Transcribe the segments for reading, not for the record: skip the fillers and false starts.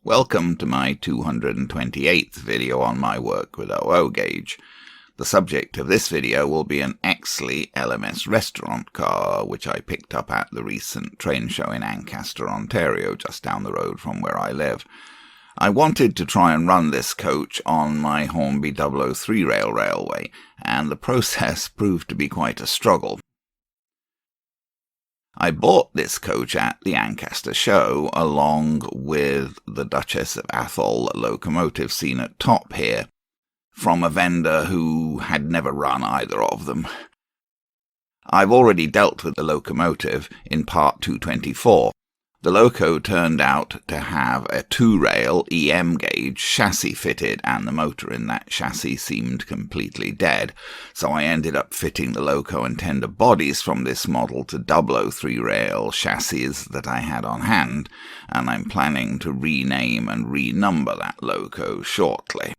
Welcome to my 228th video on my work with OO gauge. The subject of this video will be an Exley LMS restaurant car, which I picked up at the recent train show in Ancaster, Ontario, just down the road from where I live. I wanted to try and run this coach on my Hornby Dublo 3-rail railway, and the process proved to be quite a struggle. I bought this coach at the Ancaster show, along with the Duchess of Atholl locomotive seen at top here, from a vendor who had never run either of them. I've already dealt with the locomotive in part 224. The Loco turned out to have a 2-rail EM gauge chassis fitted, and the motor in that chassis seemed completely dead, so I ended up fitting the Loco and tender bodies from this model to Dublo 3-rail chassis that I had on hand, and I'm planning to rename and renumber that Loco shortly.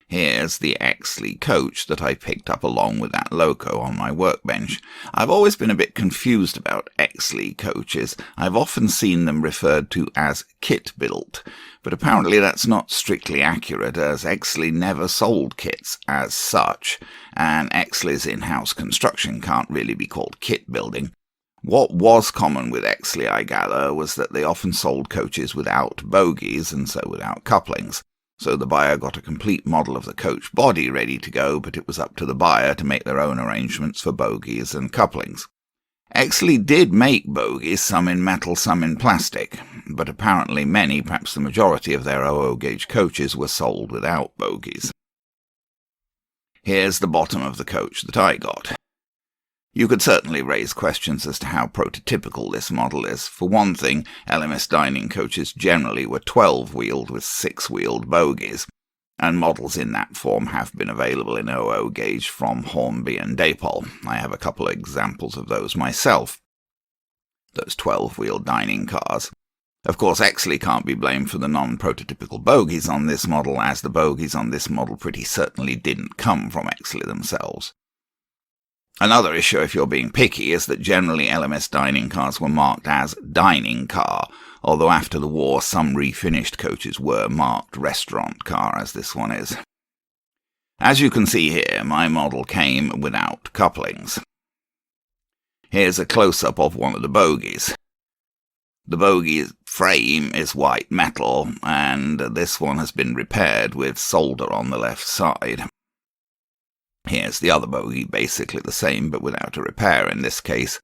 Here's the Exley coach that I picked up along with that Loco on my workbench. I've always been a bit confused about Exley coaches. I've often seen them referred to as kit-built, but apparently that's not strictly accurate, as Exley never sold kits as such, and Exley's in-house construction can't really be called kit building. What was common with Exley, I gather, was that they often sold coaches without bogies, and so without couplings. So the buyer got a complete model of the coach body ready to go, but it was up to the buyer to make their own arrangements for bogies and couplings. Exley did make bogies, some in metal, some in plastic, but apparently many, perhaps the majority of their OO gauge coaches were sold without bogies. Here's the bottom of the coach that I got. You could certainly raise questions as to how prototypical this model is. For one thing, LMS dining coaches generally were 12-wheeled with 6-wheeled bogies, and models in that form have been available in OO gauge from Hornby and Dublo. I have a couple of examples of those myself, those 12-wheeled dining cars. Of course, Exley can't be blamed for the non-prototypical bogies on this model, as the bogies on this model pretty certainly didn't come from Exley themselves. Another issue, if you're being picky, is that generally LMS dining cars were marked as dining car, although after the war some refinished coaches were marked restaurant car, as this one is. As you can see here, my model came without couplings. Here's a close-up of one of the bogies. The bogey frame is white metal, and this one has been repaired with solder on the left side. Here's the other bogey, basically the same, but without a repair in this case.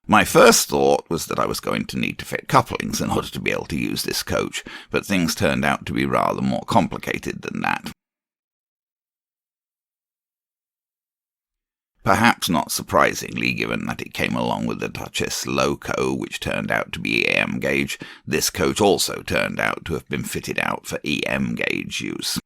My first thought was that I was going to need to fit couplings in order to be able to use this coach, but things turned out to be rather more complicated than that. Perhaps not surprisingly, given that it came along with the Duchess Loco, which turned out to be EM gauge, this coach also turned out to have been fitted out for EM gauge use.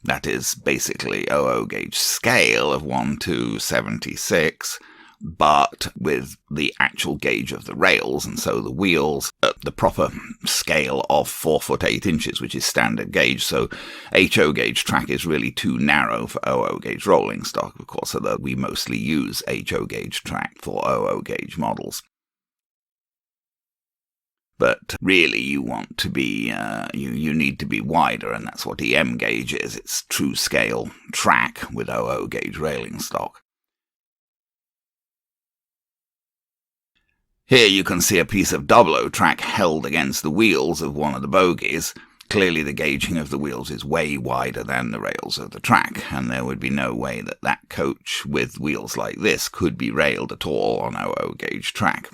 That is basically OO gauge scale of 1:76, but with the actual gauge of the rails, and so the wheels at the proper scale of 4 foot 8 inches, which is standard gauge, so HO gauge track is really too narrow for OO gauge rolling stock, of course, although we mostly use HO gauge track for OO gauge models. But really you want to be, you need to be wider, and that's what EM gauge is. It's true scale track with OO gauge railing stock. Here you can see a piece of Dublo track held against the wheels of one of the bogies. Clearly the gauging of the wheels is way wider than the rails of the track, and there would be no way that that coach with wheels like this could be railed at all on OO gauge track.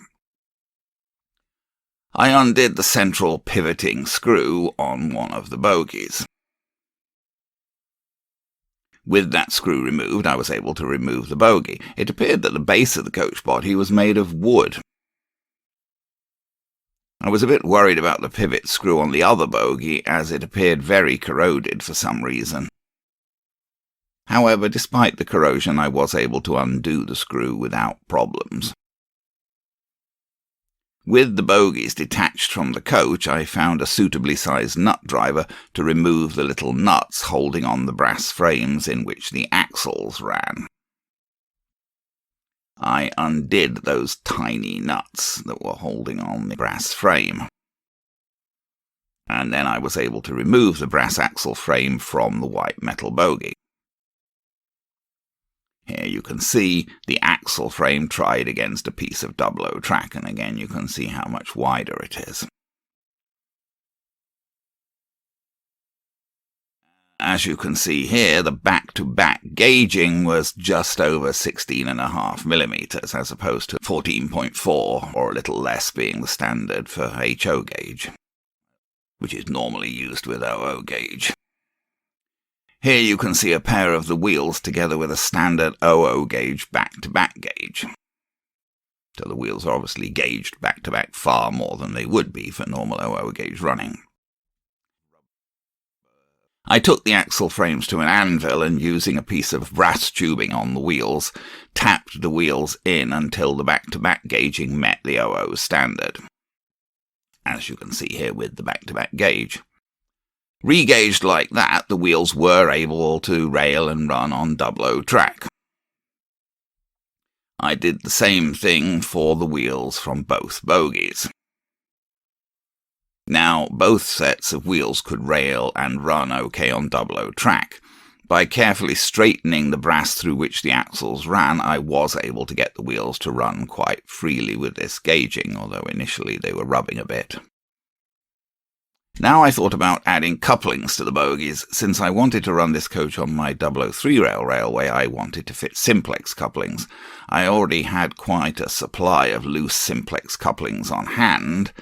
I undid the central pivoting screw on one of the bogies. With that screw removed, I was able to remove the bogie. It appeared that the base of the coach body was made of wood. I was a bit worried about the pivot screw on the other bogie, as it appeared very corroded for some reason. However, despite the corrosion, I was able to undo the screw without problems. With the bogies detached from the coach, I found a suitably sized nut driver to remove the little nuts holding on the brass frames in which the axles ran. I undid those tiny nuts that were holding on the brass frame. And then I was able to remove the brass axle frame from the white metal bogie. Here you can see the axle frame tried against a piece of Dublo track, and again you can see how much wider it is. As you can see here, the back-to-back gauging was just over 16.5 millimeters, as opposed to 14.4, or a little less being the standard for HO gauge, which is normally used with OO gauge. Here you can see a pair of the wheels together with a standard OO gauge back-to-back gauge. So the wheels are obviously gauged back-to-back far more than they would be for normal OO gauge running. I took the axle frames to an anvil and, using a piece of brass tubing on the wheels, tapped the wheels in until the back-to-back gauging met the OO standard, as you can see here with the back-to-back gauge. Regauged like that, the wheels were able to rail and run on Dublo track. I did the same thing for the wheels from both bogies. Now, both sets of wheels could rail and run okay on Dublo track. By carefully straightening the brass through which the axles ran, I was able to get the wheels to run quite freely with this gauging, although initially they were rubbing a bit. Now I thought about adding couplings to the bogies. Since I wanted to run this coach on my Dublo 3-rail railway, I wanted to fit simplex couplings. I already had quite a supply of loose simplex couplings on hand.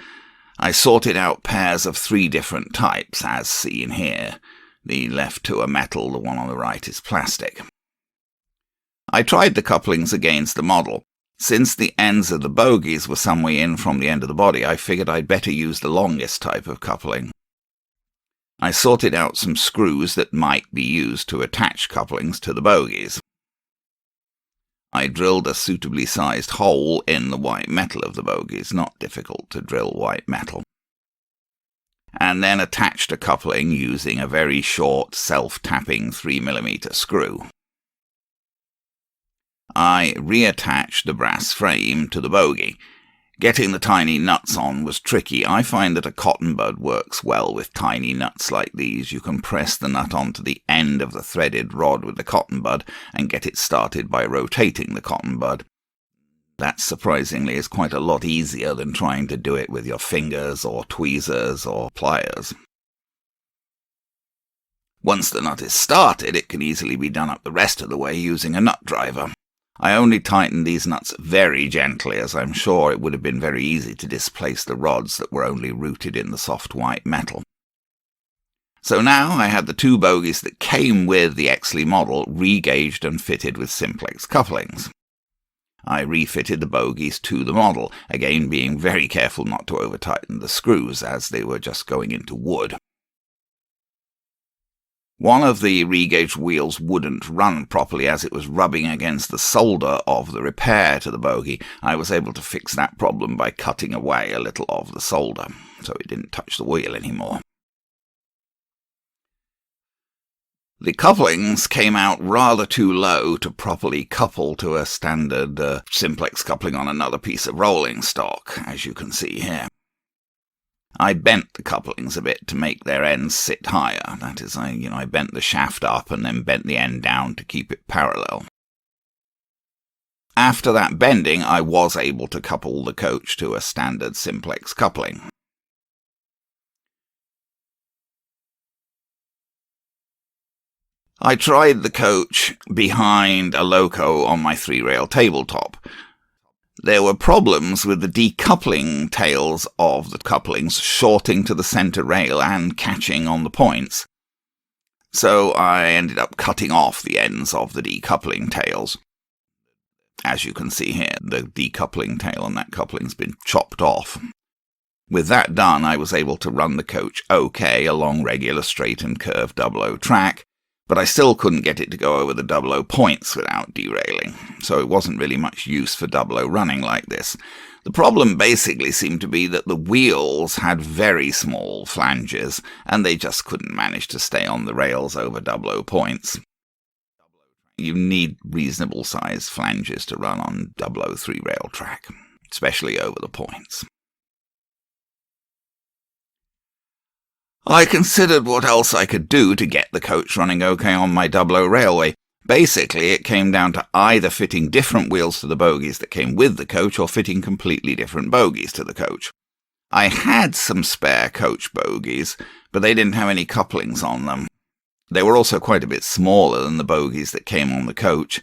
I sorted out pairs of 3 different types, as seen here. The left 2 are metal, the one on the right is plastic. I tried the couplings against the model. Since the ends of the bogies were some way in from the end of the body, I figured I'd better use the longest type of coupling. I sorted out some screws that might be used to attach couplings to the bogies. I drilled a suitably sized hole in the white metal of the bogies, not difficult to drill white metal, and then attached a coupling using a very short self-tapping 3mm screw. I reattached the brass frame to the bogie. Getting the tiny nuts on was tricky. I find that a cotton bud works well with tiny nuts like these. You can press the nut onto the end of the threaded rod with the cotton bud and get it started by rotating the cotton bud. That, surprisingly, is quite a lot easier than trying to do it with your fingers or tweezers or pliers. Once the nut is started, it can easily be done up the rest of the way using a nut driver. I only tightened these nuts very gently, as I'm sure it would have been very easy to displace the rods that were only rooted in the soft white metal. So now I had the 2 bogies that came with the Exley model regauged and fitted with simplex couplings. I refitted the bogies to the model, again being very careful not to over-tighten the screws, as they were just going into wood. One of the regauged wheels wouldn't run properly as it was rubbing against the solder of the repair to the bogie. I was able to fix that problem by cutting away a little of the solder, so it didn't touch the wheel anymore. The couplings came out rather too low to properly couple to a standard simplex coupling on another piece of rolling stock, as you can see here. I bent the couplings a bit to make their ends sit higher. That is, I bent the shaft up and then bent the end down to keep it parallel. After that bending, I was able to couple the coach to a standard simplex coupling. I tried the coach behind a Loco on my 3-rail tabletop. There were problems with the decoupling tails of the couplings shorting to the centre rail and catching on the points. So I ended up cutting off the ends of the decoupling tails. As you can see here, the decoupling tail on that coupling's been chopped off. With that done, I was able to run the coach okay along regular straight and curved Dublo track, but I still couldn't get it to go over the Dublo points without derailing, so it wasn't really much use for Dublo running like this. The problem basically seemed to be that the wheels had very small flanges, and they just couldn't manage to stay on the rails over Dublo points. You need reasonable sized flanges to run on Dublo 3-rail track, especially over the points. I considered what else I could do to get the coach running okay on my Dublo railway. Basically, it came down to either fitting different wheels to the bogies that came with the coach or fitting completely different bogies to the coach. I had some spare coach bogies, but they didn't have any couplings on them. They were also quite a bit smaller than the bogies that came on the coach.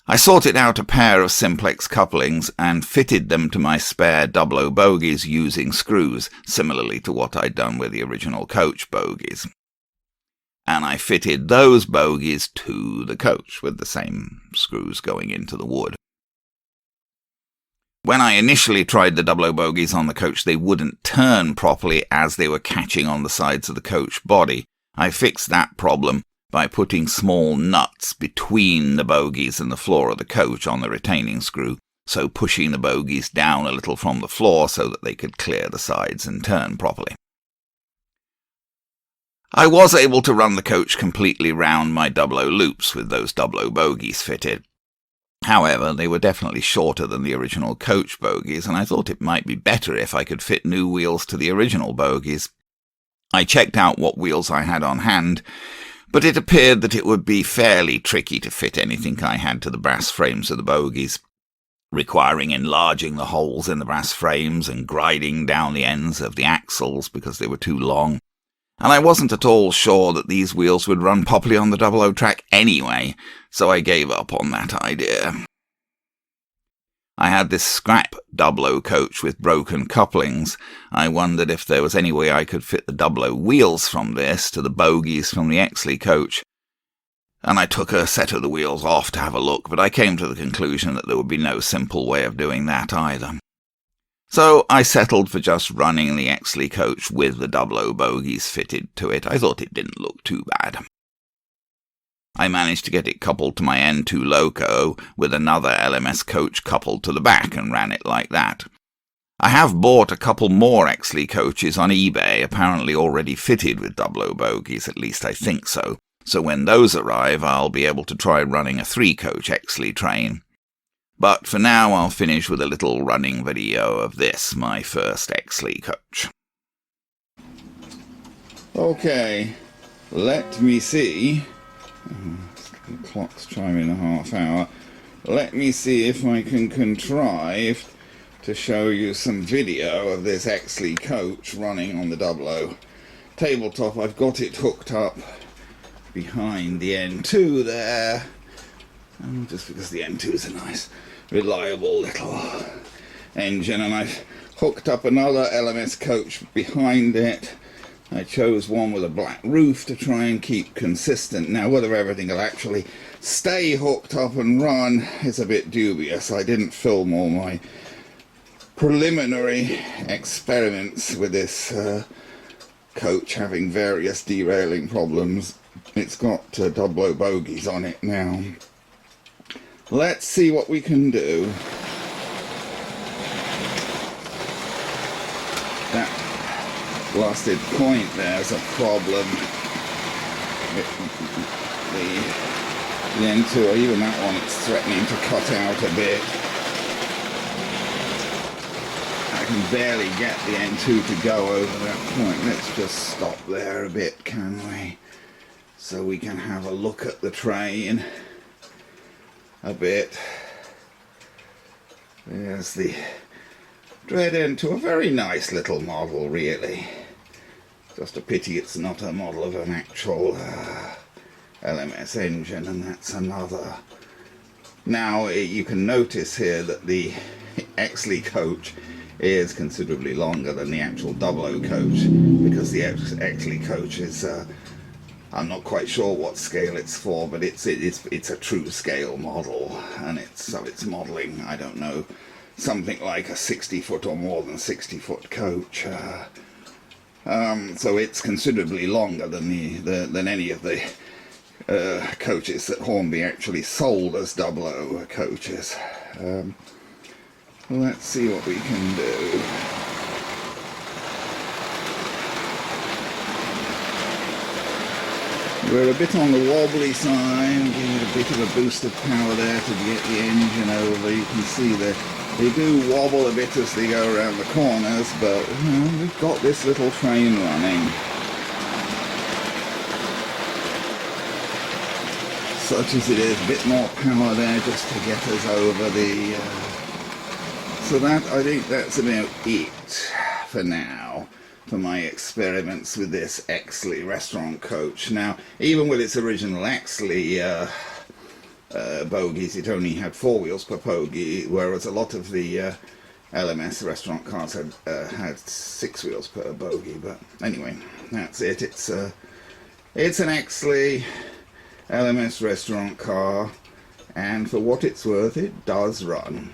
I sorted out a pair of simplex couplings and fitted them to my spare Dublo bogies using screws, similarly to what I'd done with the original coach bogies. And I fitted those bogies to the coach with the same screws going into the wood. When I initially tried the Dublo bogies on the coach, they wouldn't turn properly as they were catching on the sides of the coach body. I fixed that problem by putting small nuts between the bogies and the floor of the coach on the retaining screw, so pushing the bogies down a little from the floor so that they could clear the sides and turn properly. I was able to run the coach completely round my Dublo loops with those Dublo bogies fitted. However, they were definitely shorter than the original coach bogies, and I thought it might be better if I could fit new wheels to the original bogies. I checked out what wheels I had on hand, but it appeared that it would be fairly tricky to fit anything I had to the brass frames of the bogies, requiring enlarging the holes in the brass frames and grinding down the ends of the axles because they were too long. And I wasn't at all sure that these wheels would run properly on the Dublo track anyway, so I gave up on that idea. I had this scrap Dublo coach with broken couplings. I wondered if there was any way I could fit the Dublo wheels from this to the bogies from the Exley coach. And I took a set of the wheels off to have a look, but I came to the conclusion that there would be no simple way of doing that either. So I settled for just running the Exley coach with the Dublo bogies fitted to it. I thought it didn't look too bad. I managed to get it coupled to my N2 Loco with another LMS coach coupled to the back and ran it like that. I have bought a couple more Exley coaches on eBay, apparently already fitted with Dublo bogies, at least I think so. So when those arrive, I'll be able to try running a 3-coach Exley train. But for now, I'll finish with a little running video of this, my first Exley coach. Okay, let me see. The clock's chiming a half hour. Let me see if I can contrive to show you some video of this Exley coach running on the Dublo tabletop. I've got it hooked up behind the N2 there. Just because the N2 is a nice, reliable little engine, and I've hooked up another LMS coach behind it. I chose one with a black roof to try and keep consistent. Now, whether everything will actually stay hooked up and run is a bit dubious. I didn't film all my preliminary experiments with this coach having various derailing problems. It's got Dublo bogies on it now. Let's see what we can do. That blasted point there's a problem. The N2, or even that one, it's threatening to cut out a bit. I can barely get the N2 to go over that point. Let's just stop there a bit, can we? So we can have a look at the train a bit. There's the Dread N2, a very nice little model, really. Just a pity it's not a model of an actual LMS engine, and that's another. Now you can notice here that the Exley coach is considerably longer than the actual Dublo coach, because the Exley coach is I'm not quite sure what scale it's for, but it's a true scale model, and it's modelling, I don't know, something like a 60-foot or more than 60-foot coach. So it's considerably longer than any of the coaches that Hornby actually sold as Dublo coaches. Let's see what we can do. We're a bit on the wobbly side, give it a bit of a boost of power there to get the engine over. You can see that they do wobble a bit as they go around the corners, but we've got this little train running. Such as it is, a bit more power there just to get us over the... So that, I think that's about it for now, for my experiments with this Exley restaurant coach. Now, even with its original Exley bogies, it only had 4 wheels per bogie, whereas a lot of the LMS restaurant cars had 6 wheels per bogie. But anyway, that's it. It's an Exley LMS restaurant car, and for what it's worth, it does run.